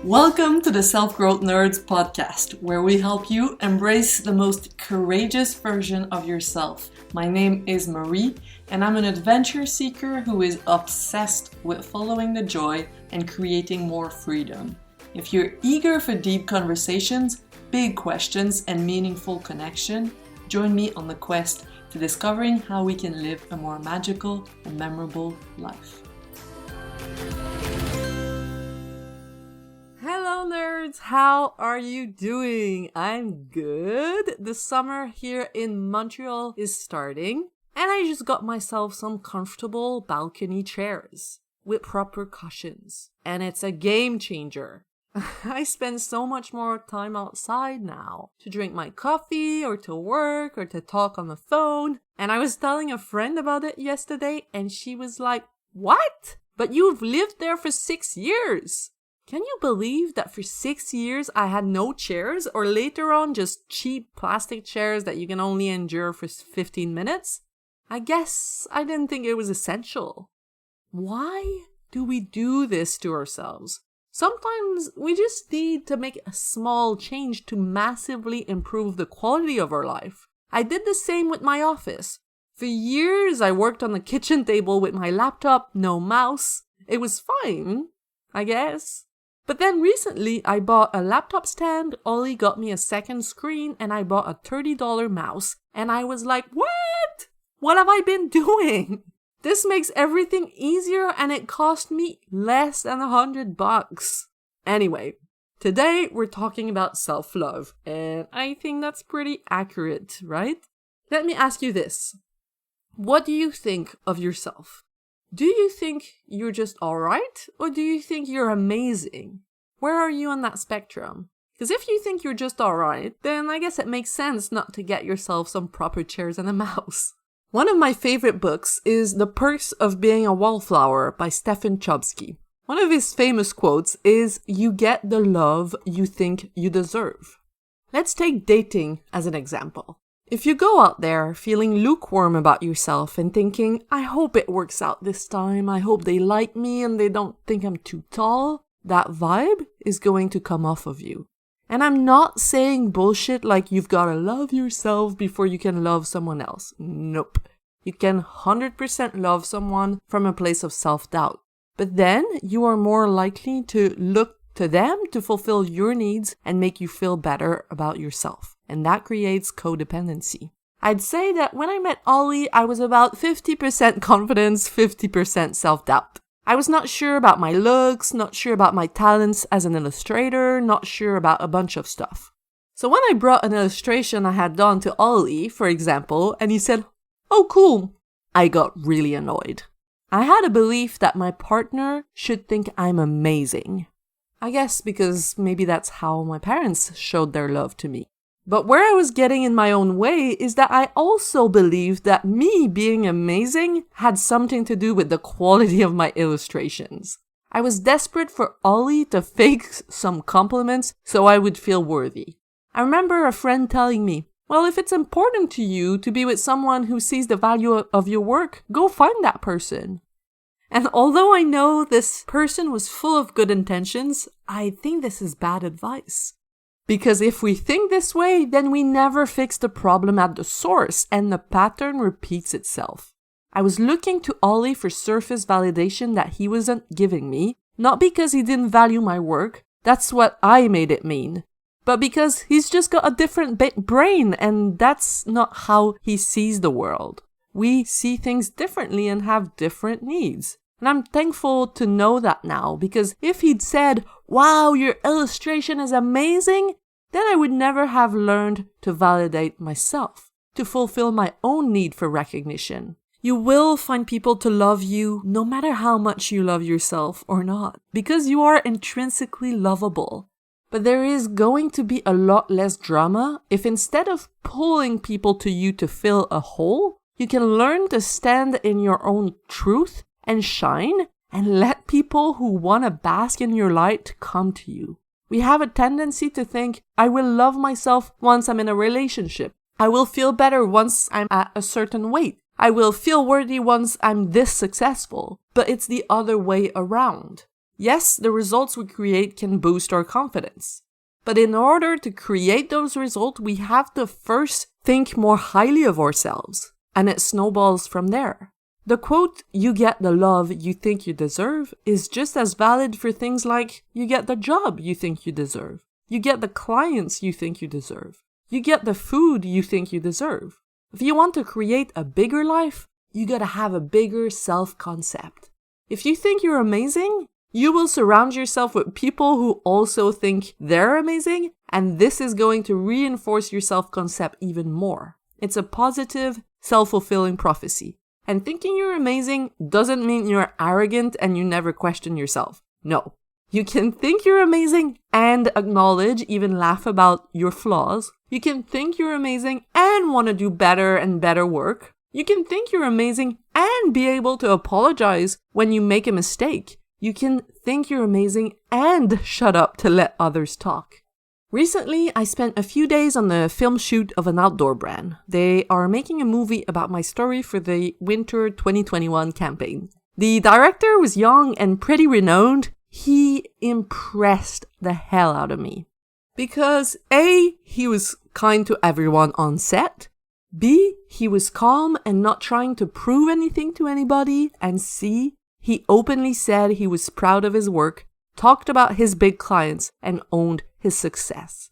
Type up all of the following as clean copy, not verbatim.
Welcome to the Self-Growth Nerds podcast, where we help you embrace the most courageous version of yourself. My name is Marie, and I'm an adventure seeker who is obsessed with following the joy and creating more freedom. If you're eager for deep conversations, big questions, and meaningful connection, join me on the quest to discovering how we can live a more magical and memorable life. Hello nerds, how are you doing? I'm good. The summer here in Montreal is starting, and I just got myself some comfortable balcony chairs with proper cushions, and it's a game changer. I spend so much more time outside now to drink my coffee or to work or to talk on the phone, and I was telling a friend about it yesterday, and she was like, "What? But you've lived there for 6 years!" Can you believe that for 6 years I had no chairs, or later on just cheap plastic chairs that you can only endure for 15 minutes? I guess I didn't think it was essential. Why do we do this to ourselves? Sometimes we just need to make a small change to massively improve the quality of our life. I did the same with my office. For years I worked on the kitchen table with my laptop, no mouse. It was fine, I guess. But then recently, I bought a laptop stand, Ollie got me a second screen, and I bought a $30 mouse. And I was like, what? What have I been doing? This makes everything easier, and it cost me less than $100. Anyway, today we're talking about self-love, and I think that's pretty accurate, right? Let me ask you this. What do you think of yourself? Do you think you're just alright, or do you think you're amazing? Where are you on that spectrum? Because if you think you're just alright, then I guess it makes sense not to get yourself some proper chairs and a mouse. One of my favorite books is The Perks of Being a Wallflower by Stephen Chbosky. One of his famous quotes is, "You get the love you think you deserve." Let's take dating as an example. If you go out there feeling lukewarm about yourself and thinking, "I hope it works out this time, I hope they like me and they don't think I'm too tall," that vibe is going to come off of you. And I'm not saying bullshit like you've gotta love yourself before you can love someone else. Nope. You can 100% love someone from a place of self-doubt. But then you are more likely to look to them to fulfill your needs and make you feel better about yourself. And that creates codependency. I'd say that when I met Ollie, I was about 50% confidence, 50% self-doubt. I was not sure about my looks, not sure about my talents as an illustrator, not sure about a bunch of stuff. So when I brought an illustration I had done to Ollie, for example, and he said, "Oh, cool," I got really annoyed. I had a belief that my partner should think I'm amazing. I guess because maybe that's how my parents showed their love to me. But where I was getting in my own way is that I also believed that me being amazing had something to do with the quality of my illustrations. I was desperate for Ollie to fake some compliments so I would feel worthy. I remember a friend telling me, "Well, if it's important to you to be with someone who sees the value of your work, go find that person." And although I know this person was full of good intentions, I think this is bad advice. Because if we think this way, then we never fix the problem at the source, and the pattern repeats itself. I was looking to Ollie for surface validation that he wasn't giving me, not because he didn't value my work, that's what I made it mean, but because he's just got a different brain, and that's not how he sees the world. We see things differently and have different needs. And I'm thankful to know that now, because if he'd said, "Wow, your illustration is amazing," then I would never have learned to validate myself, to fulfill my own need for recognition. You will find people to love you no matter how much you love yourself or not, because you are intrinsically lovable. But there is going to be a lot less drama if instead of pulling people to you to fill a hole, you can learn to stand in your own truth and shine and let people who want to bask in your light come to you. We have a tendency to think, "I will love myself once I'm in a relationship. I will feel better once I'm at a certain weight. I will feel worthy once I'm this successful." But it's the other way around. Yes, the results we create can boost our confidence. But in order to create those results, we have to first think more highly of ourselves, and it snowballs from there. The quote, "You get the love you think you deserve," is just as valid for things like, you get the job you think you deserve, you get the clients you think you deserve, you get the food you think you deserve. If you want to create a bigger life, you gotta have a bigger self-concept. If you think you're amazing, you will surround yourself with people who also think they're amazing, and this is going to reinforce your self-concept even more. It's a positive, self-fulfilling prophecy. And thinking you're amazing doesn't mean you're arrogant and you never question yourself. No. You can think you're amazing and acknowledge, even laugh about your flaws. You can think you're amazing and want to do better and better work. You can think you're amazing and be able to apologize when you make a mistake. You can think you're amazing and shut up to let others talk. Recently, I spent a few days on the film shoot of an outdoor brand. They are making a movie about my story for the Winter 2021 campaign. The director was young and pretty renowned. He impressed the hell out of me. Because A, he was kind to everyone on set. B, he was calm and not trying to prove anything to anybody. And C, he openly said he was proud of his work, talked about his big clients, and owned his success.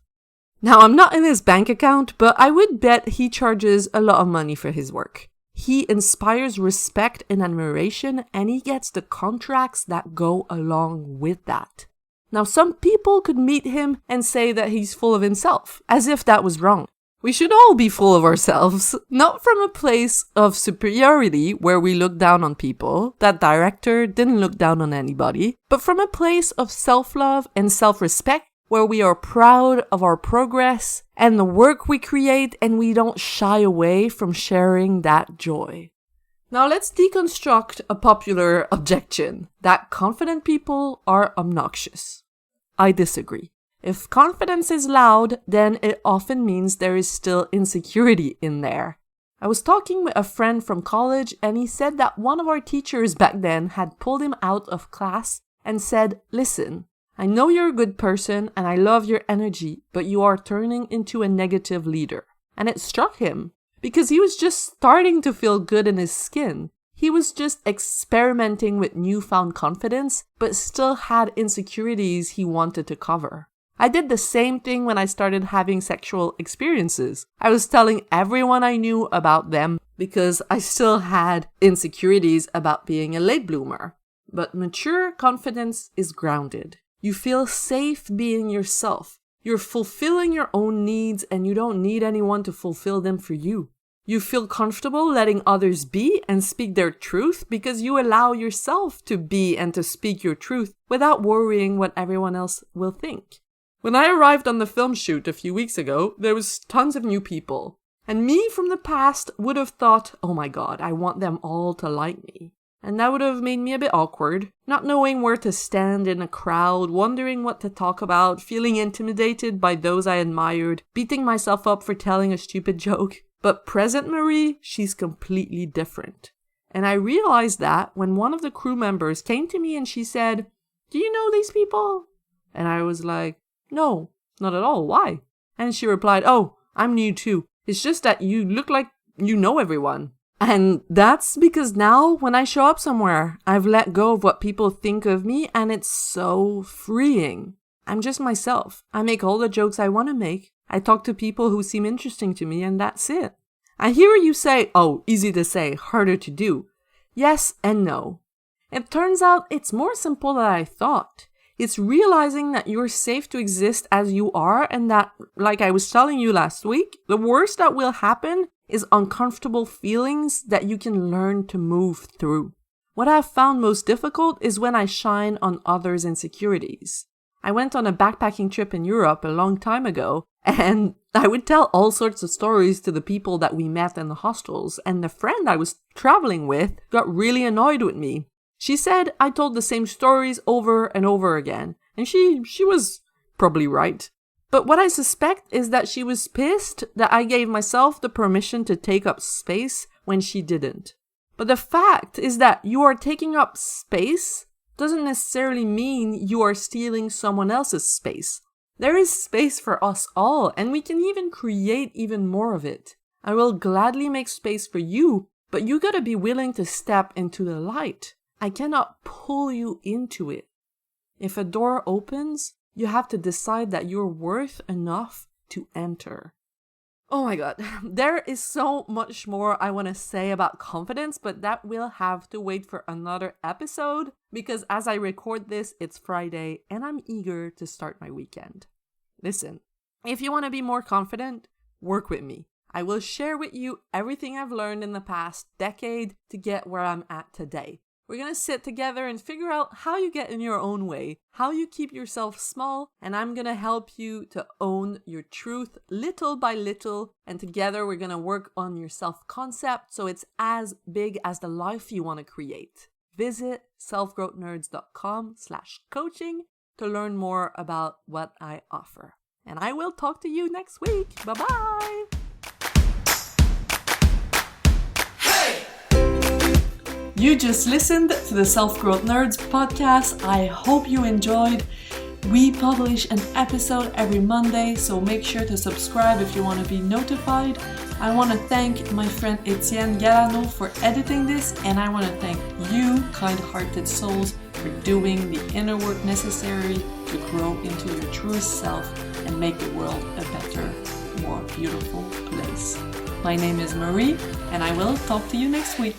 Now, I'm not in his bank account, but I would bet he charges a lot of money for his work. He inspires respect and admiration, and he gets the contracts that go along with that. Now, some people could meet him and say that he's full of himself, as if that was wrong. We should all be full of ourselves, not from a place of superiority where we look down on people. That director didn't look down on anybody, but from a place of self-love and self-respect where we are proud of our progress and the work we create, and we don't shy away from sharing that joy. Now let's deconstruct a popular objection that confident people are obnoxious. I disagree. If confidence is loud, then it often means there is still insecurity in there. I was talking with a friend from college, and he said that one of our teachers back then had pulled him out of class and said, "Listen, I know you're a good person and I love your energy, but you are turning into a negative leader." And it struck him because he was just starting to feel good in his skin. He was just experimenting with newfound confidence, but still had insecurities he wanted to cover. I did the same thing when I started having sexual experiences. I was telling everyone I knew about them because I still had insecurities about being a late bloomer. But mature confidence is grounded. You feel safe being yourself. You're fulfilling your own needs and you don't need anyone to fulfill them for you. You feel comfortable letting others be and speak their truth because you allow yourself to be and to speak your truth without worrying what everyone else will think. When I arrived on the film shoot a few weeks ago, there was tons of new people. And me from the past would have thought, oh my god, I want them all to like me. And that would have made me a bit awkward, not knowing where to stand in a crowd, wondering what to talk about, feeling intimidated by those I admired, beating myself up for telling a stupid joke. But present Marie, she's completely different. And I realized that when one of the crew members came to me and she said, "Do you know these people?" And I was like, "No, not at all. Why?" And she replied, "Oh, I'm new too. It's just that you look like you know everyone." And that's because now when I show up somewhere, I've let go of what people think of me, and it's so freeing. I'm just myself. I make all the jokes I want to make. I talk to people who seem interesting to me, and that's it. I hear you say, "Oh, easy to say, harder to do." Yes and no. It turns out it's more simple than I thought. It's realizing that you're safe to exist as you are, and that, like I was telling you last week, the worst that will happen is uncomfortable feelings that you can learn to move through. What I've found most difficult is when I shine on others' insecurities. I went on a backpacking trip in Europe a long time ago, and I would tell all sorts of stories to the people that we met in the hostels, and the friend I was traveling with got really annoyed with me. She said I told the same stories over and over again, and she was probably right. But what I suspect is that she was pissed that I gave myself the permission to take up space when she didn't. But the fact is that you are taking up space doesn't necessarily mean you are stealing someone else's space. There is space for us all, and we can even create even more of it. I will gladly make space for you, but you gotta be willing to step into the light. I cannot pull you into it. If a door opens, you have to decide that you're worth enough to enter. Oh my god, there is so much more I want to say about confidence, but that will have to wait for another episode because as I record this, it's Friday and I'm eager to start my weekend. Listen, if you want to be more confident, work with me. I will share with you everything I've learned in the past decade to get where I'm at today. We're going to sit together and figure out how you get in your own way, how you keep yourself small, and I'm going to help you to own your truth little by little. And together we're going to work on your self-concept so it's as big as the life you want to create. Visit selfgrowthnerds.com/coaching to learn more about what I offer. And I will talk to you next week. Bye-bye! You just listened to the Self-Growth Nerds podcast. I hope you enjoyed. We publish an episode every Monday, so make sure to subscribe if you want to be notified. I want to thank my friend Etienne Galano for editing this, and I want to thank you, kind-hearted souls, for doing the inner work necessary to grow into your truest self and make the world a better, more beautiful place. My name is Marie, and I will talk to you next week.